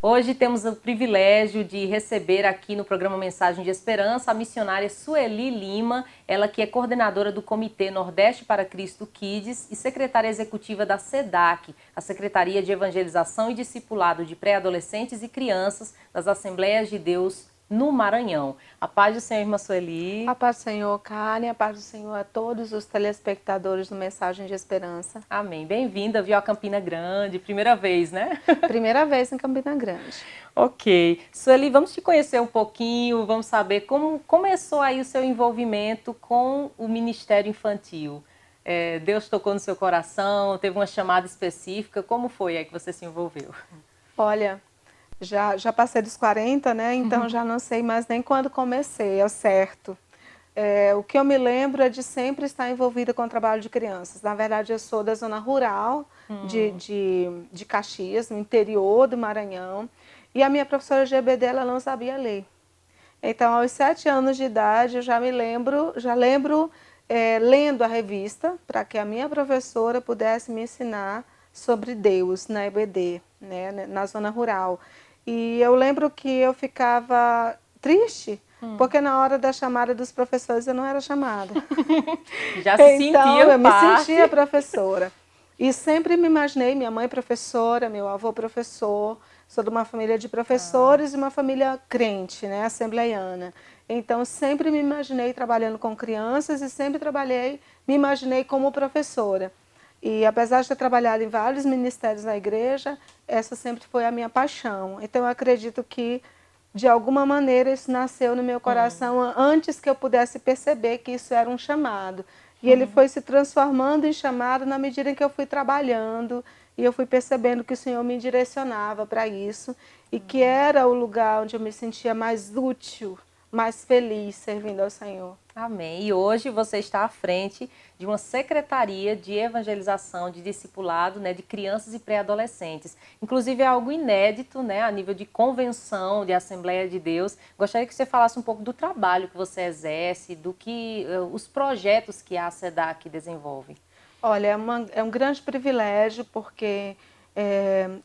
Hoje temos o privilégio de receber aqui no programa Mensagem de Esperança a missionária Sueli Lima, ela que é coordenadora do Comitê Nordeste para Cristo Kids e secretária executiva da SEDAC, a Secretaria de Evangelização e Discipulado de Pré-Adolescentes e Crianças das Assembleias de Deus no Maranhão. A paz do Senhor, irmã Sueli. A paz do Senhor, Karen, a paz do Senhor a todos os telespectadores do Mensagem de Esperança. Amém. Bem-vinda, viu, a Campina Grande, primeira vez, né? Primeira vez em Campina Grande. Ok. Sueli, vamos te conhecer um pouquinho, vamos saber como começou aí o seu envolvimento com o Ministério Infantil. Deus tocou no seu coração, teve uma chamada específica, como foi aí que você se envolveu? Olha, já passei dos 40, né? Então já não sei mais nem quando comecei, é certo. O que eu me lembro é de sempre estar envolvida com o trabalho de crianças. Na verdade, eu sou da zona rural de Caxias, no interior do Maranhão. E a minha professora de EBD, ela não sabia ler. Então, aos 7 anos de idade, eu já lembro lendo a revista para que a minha professora pudesse me ensinar sobre Deus na EBD, né, na zona rural. E eu lembro que eu ficava triste, porque na hora da chamada dos professores eu não era chamada. Já se Então, sentia eu me sentia parte? professora. E sempre me imaginei, minha mãe professora, meu avô professor, sou de uma família de professores e uma família crente, né, assembleiana. Então, sempre me imaginei trabalhando com crianças e sempre me imaginei como professora. E apesar de ter trabalhado em vários ministérios na igreja, essa sempre foi a minha paixão. Então, eu acredito que, de alguma maneira, isso nasceu no meu coração antes que eu pudesse perceber que isso era um chamado. E ele foi se transformando em chamado na medida em que eu fui trabalhando e eu fui percebendo que o Senhor me direcionava para isso e que era o lugar onde eu me sentia mais útil, mais feliz servindo ao Senhor. Amém. E hoje você está à frente de uma secretaria de evangelização, de discipulado, né, de crianças e pré-adolescentes. Inclusive é algo inédito, né, a nível de convenção, de Assembleia de Deus. Gostaria que você falasse um pouco do trabalho que você exerce, do que os projetos que a SEDAC desenvolve. Olha, é um grande privilégio porque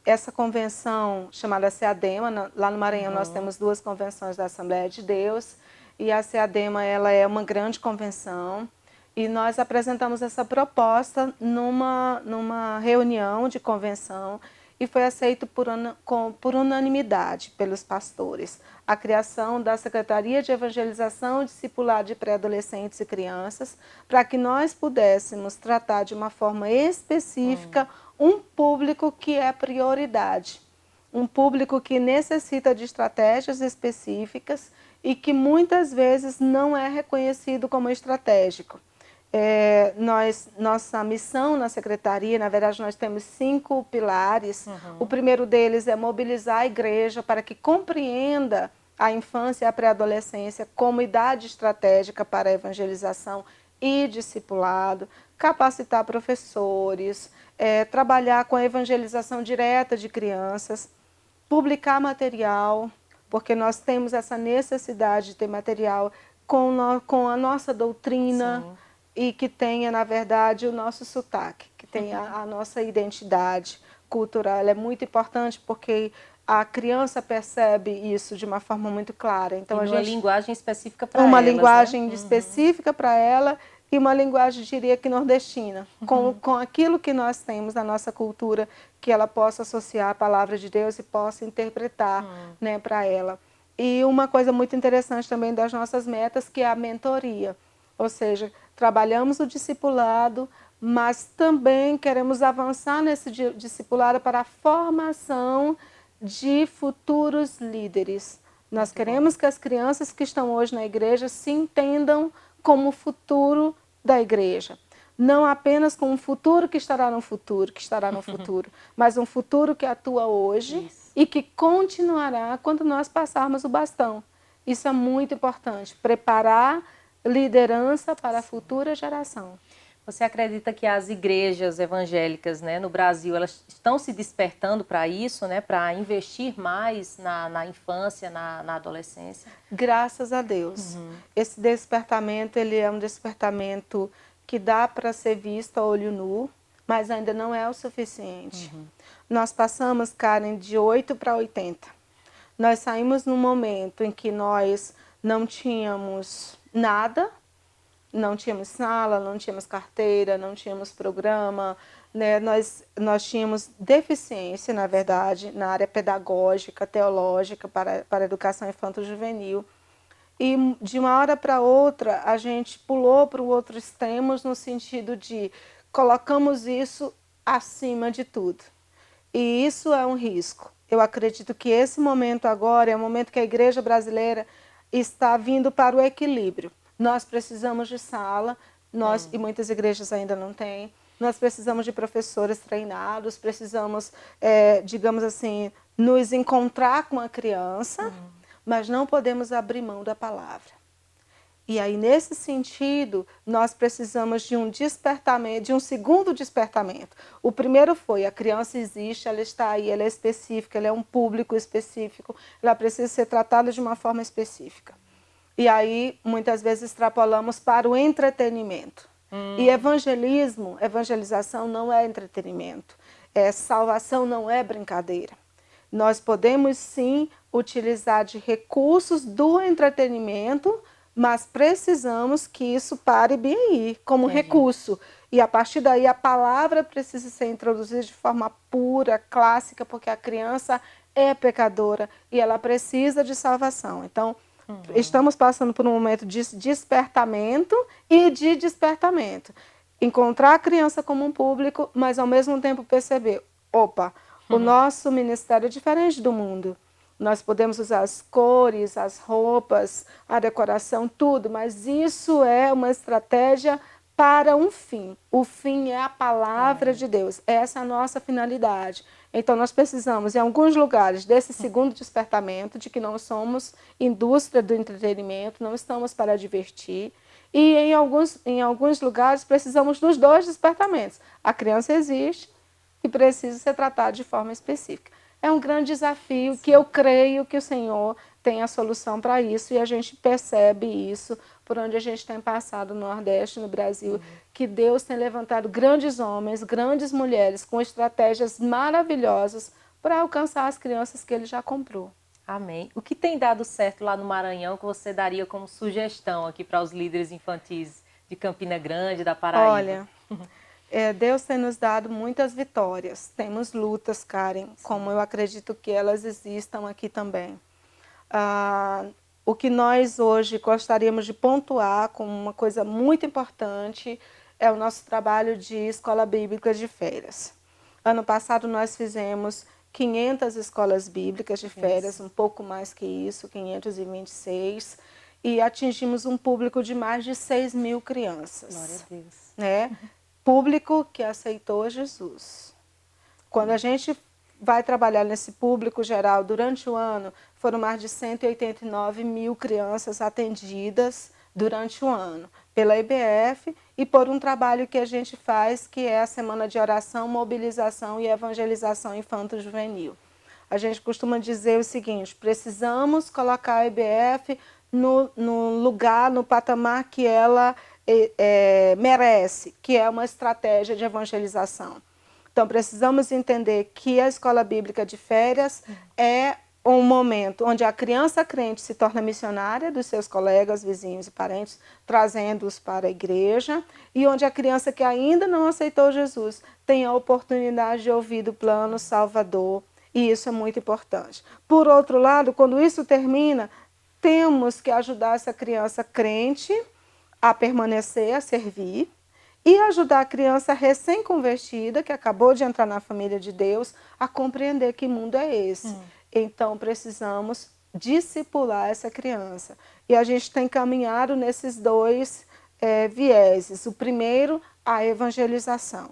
essa convenção chamada SEADEMA, lá no Maranhão nós temos 2 convenções da Assembleia de Deus e a SEADEMA ela é uma grande convenção e nós apresentamos essa proposta numa reunião de convenção e foi aceito por unanimidade pelos pastores. A criação da Secretaria de Evangelização e Discipulado de Pré-Adolescentes e Crianças, para que nós pudéssemos tratar de uma forma específica um público que é prioridade. Um público que necessita de estratégias específicas e que muitas vezes não é reconhecido como estratégico. Nossa missão na secretaria, na verdade, nós temos 5 pilares. O primeiro deles é mobilizar a igreja para que compreenda a infância e a pré-adolescência como idade estratégica para a evangelização e discipulado, capacitar professores, trabalhar com a evangelização direta de crianças, publicar material, porque nós temos essa necessidade de ter material com a nossa doutrina. Sim. E que tenha, na verdade, o nosso sotaque, que tenha a nossa identidade cultural. Ela é muito importante porque a criança percebe isso de uma forma muito clara. Então, e uma linguagem específica para uma elas, linguagem né? específica para ela e uma linguagem, diria que nordestina, com aquilo que nós temos na nossa cultura, que ela possa associar a palavra de Deus e possa interpretar, né, para ela. E uma coisa muito interessante também das nossas metas, que é a mentoria. Ou seja, trabalhamos o discipulado, mas também queremos avançar nesse discipulado para a formação de futuros líderes. Nós queremos que as crianças que estão hoje na igreja se entendam como o futuro da igreja. Não apenas como um futuro que estará no futuro, mas um futuro que atua hoje e que continuará quando nós passarmos o bastão. Isso é muito importante, preparar liderança para a futura geração. Você acredita que as igrejas evangélicas, né, no Brasil, elas estão se despertando para isso, né, para investir mais na infância, na adolescência? Graças a Deus. Esse despertamento, ele é um despertamento que dá para ser visto a olho nu, mas ainda não é o suficiente. Nós passamos, Karen, de 8 para 80. Nós saímos num momento em que nós não tínhamos nada, não tínhamos sala, não tínhamos carteira, não tínhamos programa, né? Nós tínhamos deficiência, na verdade, na área pedagógica, teológica, para a educação infanto-juvenil. E de uma hora para outra, a gente pulou para o outro extremo no sentido de colocamos isso acima de tudo. E isso é um risco. Eu acredito que esse momento agora é o momento que a igreja brasileira está vindo para o equilíbrio. Nós precisamos de sala, e muitas igrejas ainda não têm. Nós precisamos de professores treinados, precisamos, digamos assim, nos encontrar com a criança, mas não podemos abrir mão da palavra. E aí, nesse sentido, nós precisamos de um despertamento, de um segundo despertamento. O primeiro foi, a criança existe, ela está aí, ela é específica, ela é um público específico, ela precisa ser tratada de uma forma específica. E aí, muitas vezes, extrapolamos para o entretenimento. E evangelização não é entretenimento. Salvação não é brincadeira. Nós podemos, sim, utilizar de recursos do entretenimento, mas precisamos que isso pare bem aí, como recurso. E a partir daí a palavra precisa ser introduzida de forma pura, clássica, porque a criança é pecadora e ela precisa de salvação. Então, estamos passando por um momento de despertamento e de despertamento. Encontrar a criança como um público, mas ao mesmo tempo perceber, opa, o nosso ministério é diferente do mundo. Nós podemos usar as cores, as roupas, a decoração, tudo, mas isso é uma estratégia para um fim. O fim é a palavra de Deus. Essa é a nossa finalidade. Então, nós precisamos, em alguns lugares, desse segundo despertamento, de que não somos indústria do entretenimento, não estamos para divertir. E em alguns lugares, precisamos dos dois despertamentos. A criança existe e precisa ser tratada de forma específica. É um grande desafio que eu creio que o Senhor tem a solução para isso e a gente percebe isso por onde a gente tem passado no Nordeste, no Brasil, que Deus tem levantado grandes homens, grandes mulheres com estratégias maravilhosas para alcançar as crianças que Ele já comprou. Amém. O que tem dado certo lá no Maranhão que você daria como sugestão aqui para os líderes infantis de Campina Grande, da Paraíba? Olha, Deus tem nos dado muitas vitórias. Temos lutas, Karen, como eu acredito que elas existam aqui também. O que nós hoje gostaríamos de pontuar como uma coisa muito importante é o nosso trabalho de escola bíblica de férias. Ano passado nós fizemos 500 escolas bíblicas de férias, um pouco mais que isso, 526, e atingimos um público de mais de 6.000 crianças. Glória a Deus. Né? Público que aceitou Jesus. Quando a gente vai trabalhar nesse público geral durante o ano, foram mais de 189.000 crianças atendidas durante o ano, pela IBF e por um trabalho que a gente faz, que é a Semana de Oração, Mobilização e Evangelização Infanto-Juvenil. A gente costuma dizer o seguinte, precisamos colocar a IBF no lugar, no patamar que ela merece, que é uma estratégia de evangelização. Então, precisamos entender que a escola bíblica de férias é um momento onde a criança crente se torna missionária dos seus colegas, vizinhos e parentes, trazendo-os para a igreja, e onde a criança que ainda não aceitou Jesus tem a oportunidade de ouvir do plano salvador, e isso é muito importante. Por outro lado, quando isso termina, temos que ajudar essa criança crente a permanecer, a servir, e ajudar a criança recém-convertida, que acabou de entrar na família de Deus, a compreender que mundo é esse. Então, precisamos discipular essa criança. E a gente tem caminhado nesses dois vieses. O primeiro, a evangelização.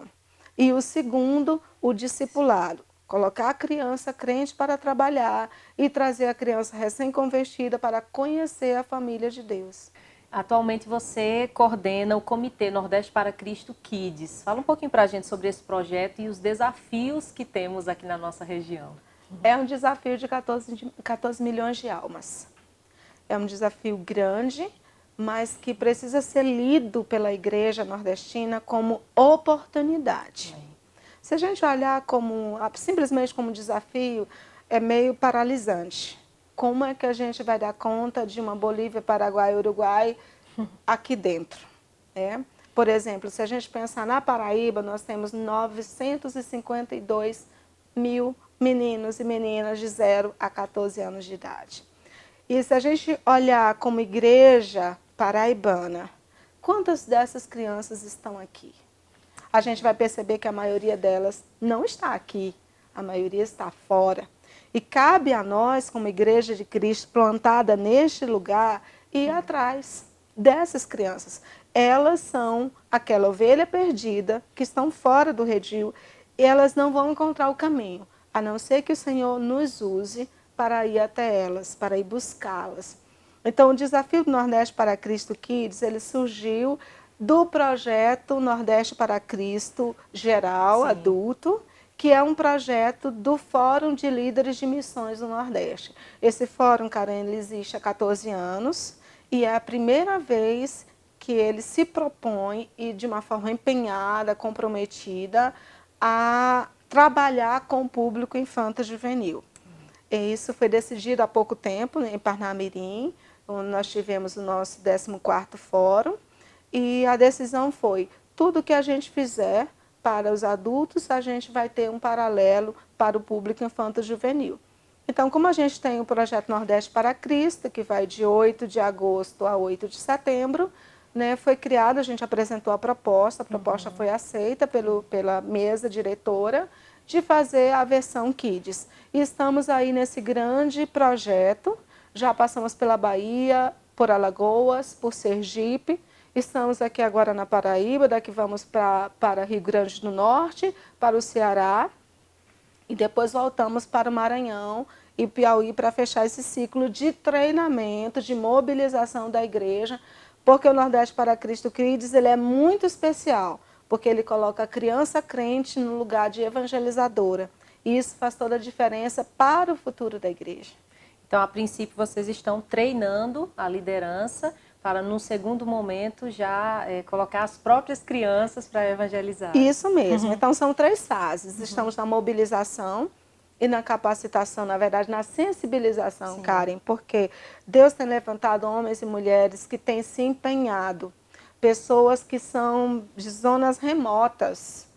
E o segundo, o discipulado. Colocar a criança crente para trabalhar e trazer a criança recém-convertida para conhecer a família de Deus. Atualmente você coordena o Comitê Nordeste para Cristo Kids. Fala um pouquinho para a gente sobre esse projeto e os desafios que temos aqui na nossa região. É um desafio de 14 milhões de almas. É um desafio grande, mas que precisa ser lido pela igreja nordestina como oportunidade. Se a gente olhar simplesmente como desafio, é meio paralisante. Como é que a gente vai dar conta de uma Bolívia, Paraguai, Uruguai aqui dentro? Por exemplo, se a gente pensar na Paraíba, nós temos 952 mil meninos e meninas de 0 a 14 anos de idade. E se a gente olhar como igreja paraibana, quantas dessas crianças estão aqui? A gente vai perceber que a maioria delas não está aqui, a maioria está fora. E cabe a nós, como Igreja de Cristo plantada neste lugar, ir atrás dessas crianças. Elas são aquela ovelha perdida que estão fora do redil e elas não vão encontrar o caminho, a não ser que o Senhor nos use para ir até elas, para ir buscá-las. Então, o desafio do Nordeste para Cristo Kids, ele surgiu do projeto Nordeste para Cristo Geral, adulto, que é um projeto do Fórum de Líderes de Missões do Nordeste. Esse fórum, Karen, ele existe há 14 anos e é a primeira vez que ele se propõe, e de uma forma empenhada, comprometida, a trabalhar com o público infanto-juvenil. Isso foi decidido há pouco tempo, em Parnamirim, onde nós tivemos o nosso 14º fórum, e a decisão foi, tudo que a gente fizer para os adultos, a gente vai ter um paralelo para o público infanto-juvenil. Então, como a gente tem o projeto Nordeste para Cristo, que vai de 8 de agosto a 8 de setembro, foi criado, a gente apresentou a proposta foi aceita pela mesa diretora, de fazer a versão Kids. E estamos aí nesse grande projeto, já passamos pela Bahia, por Alagoas, por Sergipe, estamos aqui agora na Paraíba, daqui vamos para Rio Grande do Norte, para o Ceará, e depois voltamos para o Maranhão e Piauí para fechar esse ciclo de treinamento, de mobilização da igreja, porque o Nordeste para Cristo Kids, ele é muito especial, porque ele coloca a criança crente no lugar de evangelizadora. E isso faz toda a diferença para o futuro da igreja. Então, a princípio, vocês estão treinando a liderança para, num segundo momento, já colocar as próprias crianças para evangelizar. Isso mesmo. Então, são 3 fases. Estamos na mobilização e na capacitação, na verdade, na sensibilização, Karen, porque Deus tem levantado homens e mulheres que têm se empenhado, pessoas que são de zonas remotas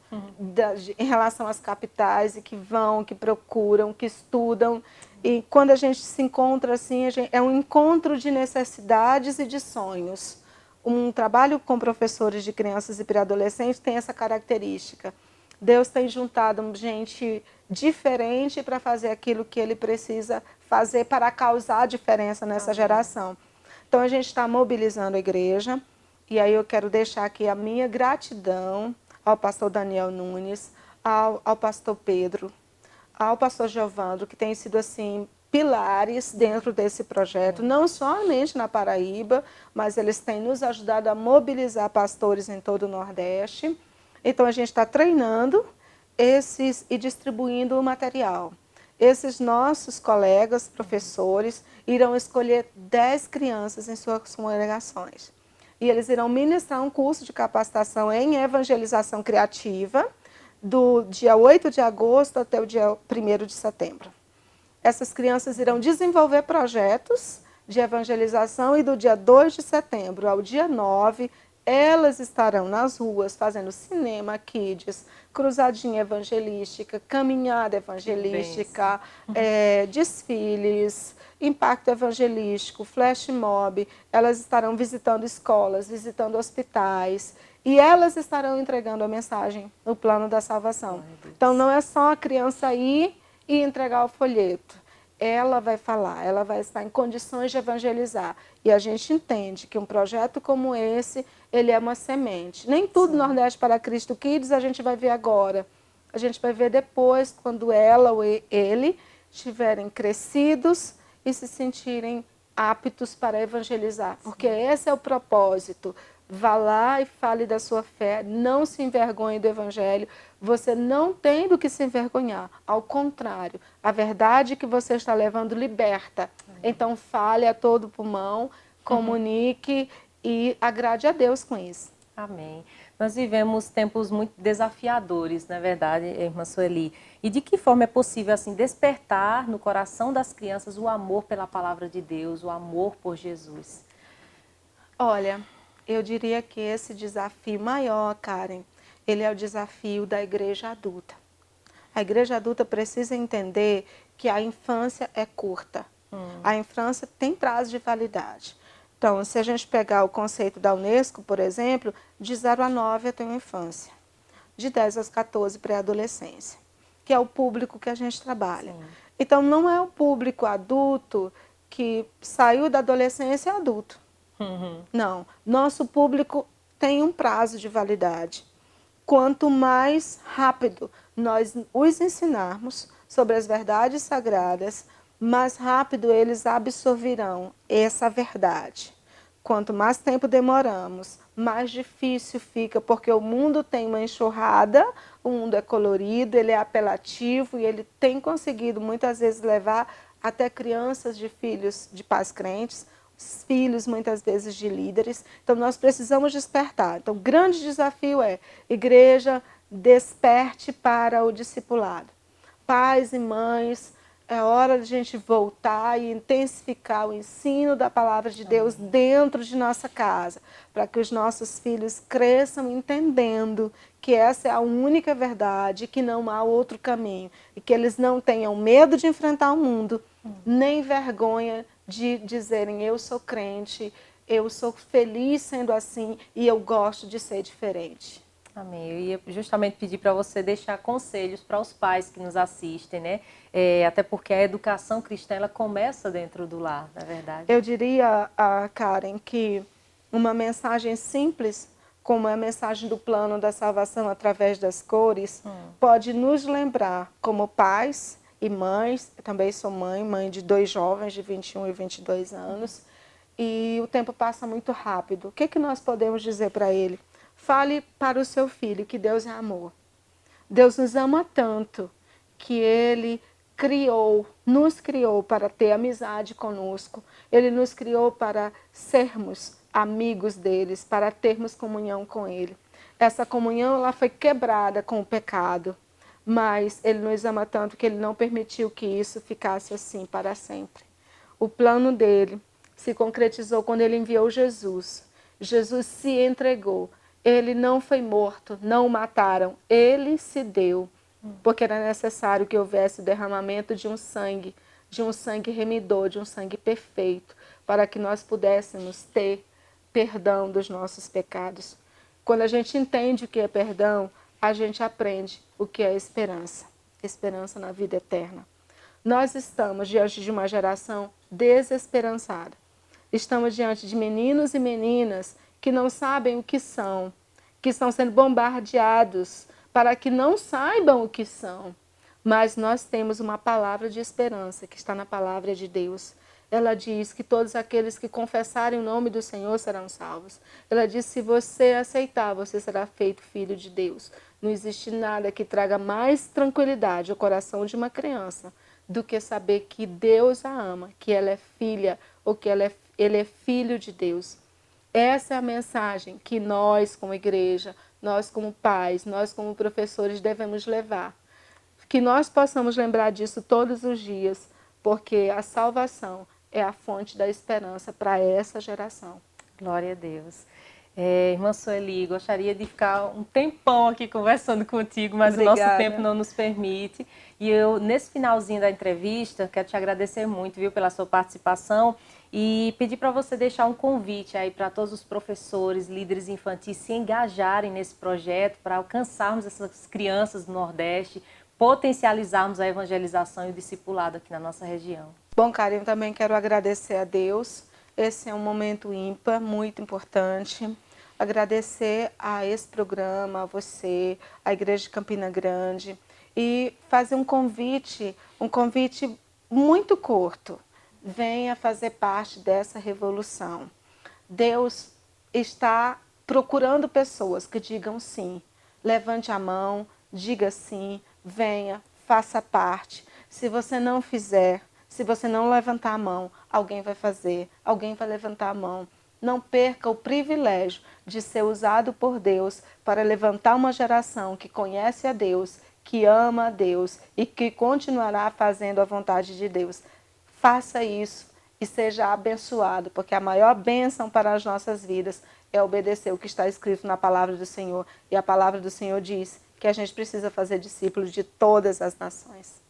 em relação às capitais e que vão, que procuram, que estudam. E quando a gente se encontra assim, é um encontro de necessidades e de sonhos. Um trabalho com professores de crianças e pré-adolescentes tem essa característica. Deus tem juntado gente diferente para fazer aquilo que Ele precisa fazer para causar diferença nessa geração. Então, a gente está mobilizando a igreja, e aí eu quero deixar aqui a minha gratidão ao pastor Daniel Nunes, ao pastor Pedro, ao pastor Giovandro, que têm sido assim pilares dentro desse projeto, não somente na Paraíba, mas eles têm nos ajudado a mobilizar pastores em todo o Nordeste. Então, a gente está treinando e distribuindo o material. Esses nossos colegas, professores, irão escolher 10 crianças em suas congregações. E eles irão ministrar um curso de capacitação em evangelização criativa, do dia 8 de agosto até o dia 1º de setembro. Essas crianças irão desenvolver projetos de evangelização e do dia 2 de setembro ao dia 9, elas estarão nas ruas fazendo cinema, kids, cruzadinha evangelística, caminhada evangelística, desfiles, impacto evangelístico, flash mob. Elas estarão visitando escolas, visitando hospitais e elas estarão entregando a mensagem no plano da salvação. Então, não é só a criança ir e entregar o folheto. Ela vai falar, ela vai estar em condições de evangelizar. E a gente entende que um projeto como esse, ele é uma semente. Nem tudo Nordeste para Cristo Kids a gente vai ver agora. A gente vai ver depois, quando ela ou ele estiverem crescidos e se sentirem aptos para evangelizar. Porque esse é o propósito. Vá lá e fale da sua fé, não se envergonhe do evangelho. Você não tem do que se envergonhar. Ao contrário, a verdade que você está levando liberta. Então fale a todo pulmão, comunique e agrade a Deus com isso. Amém. Nós vivemos tempos muito desafiadores, não é verdade, irmã Sueli? E de que forma é possível assim despertar no coração das crianças o amor pela palavra de Deus, o amor por Jesus? Olha, eu diria que esse desafio maior, Karen, ele é o desafio da igreja adulta. A igreja adulta precisa entender que a infância é curta. A infância tem prazo de validade. Então, se a gente pegar o conceito da Unesco, por exemplo, de 0 a 9 eu tenho infância. De 10 aos 14, pré-adolescência, que é o público que a gente trabalha. Sim. Então, não é o público adulto que saiu da adolescência e é adulto. Não. Nosso público tem um prazo de validade. Quanto mais rápido nós os ensinarmos sobre as verdades sagradas, mais rápido eles absorverão essa verdade. Quanto mais tempo demoramos, mais difícil fica, porque o mundo tem uma enxurrada, o mundo é colorido, ele é apelativo e ele tem conseguido muitas vezes levar até crianças de filhos de pais crentes, filhos muitas vezes de líderes. Então nós precisamos despertar. Então o grande desafio é: igreja, desperte para o discipulado. Pais e mães, é hora de a gente voltar e intensificar o ensino da palavra de Deus dentro de nossa casa, para que os nossos filhos cresçam entendendo que essa é a única verdade, que não há outro caminho, e que eles não tenham medo de enfrentar o mundo, nem vergonha de dizerem: eu sou crente, eu sou feliz sendo assim e eu gosto de ser diferente. Amém. Eu ia justamente pedir para você deixar conselhos para os pais que nos assistem, né? Até porque a educação cristã, ela começa dentro do lar, na verdade. Eu diria, Karen, que uma mensagem simples, como é a mensagem do plano da salvação através das cores, pode nos lembrar, como pais e mães, eu também sou mãe de 2 jovens de 21 e 22 anos, e o tempo passa muito rápido. O que nós podemos dizer para ele? Fale para o seu filho que Deus é amor. Deus nos ama tanto que Ele nos criou para ter amizade conosco. Ele nos criou para sermos amigos deles, para termos comunhão com Ele. Essa comunhão ela foi quebrada com o pecado, mas Ele nos ama tanto que Ele não permitiu que isso ficasse assim para sempre. O plano dele se concretizou quando Ele enviou Jesus. Jesus se entregou. Ele não foi morto, não o mataram, ele se deu, porque era necessário que houvesse o derramamento de um sangue remidor, de um sangue perfeito, para que nós pudéssemos ter perdão dos nossos pecados. Quando a gente entende o que é perdão, a gente aprende o que é esperança, esperança na vida eterna. Nós estamos diante de uma geração desesperançada. Estamos diante de meninos e meninas que não sabem o que estão sendo bombardeados para que não saibam o que são. Mas nós temos uma palavra de esperança que está na palavra de Deus. Ela diz que todos aqueles que confessarem o nome do Senhor serão salvos. Ela diz: se você aceitar, você será feito filho de Deus. Não existe nada que traga mais tranquilidade ao coração de uma criança do que saber que Deus a ama, que ela é filha ou que ele é filho de Deus. Essa é a mensagem que nós, como igreja, nós como pais, nós como professores devemos levar. Que nós possamos lembrar disso todos os dias, porque a salvação é a fonte da esperança para essa geração. Glória a Deus. Irmã Sueli, gostaria de ficar um tempão aqui conversando contigo, mas Obrigada. O nosso tempo não nos permite. E eu, nesse finalzinho da entrevista, quero te agradecer muito, viu, pela sua participação e pedir para você deixar um convite aí para todos os professores, líderes infantis se engajarem nesse projeto para alcançarmos essas crianças do Nordeste, potencializarmos a evangelização e o discipulado aqui na nossa região. Bom, Karen, eu também quero agradecer a Deus. Esse é um momento ímpar, muito importante. Agradecer a esse programa, a você, a Igreja de Campina Grande, e fazer um convite muito curto. Venha fazer parte dessa revolução. Deus está procurando pessoas que digam sim. Levante a mão, diga sim, venha, faça parte. Se você não fizer, se você não levantar a mão, alguém vai fazer, alguém vai levantar a mão. não perca o privilégio de ser usado por Deus para levantar uma geração que conhece a Deus, que ama a Deus e que continuará fazendo a vontade de Deus. Faça isso e seja abençoado, porque a maior bênção para as nossas vidas é obedecer o que está escrito na palavra do Senhor. E a palavra do Senhor diz que a gente precisa fazer discípulos de todas as nações.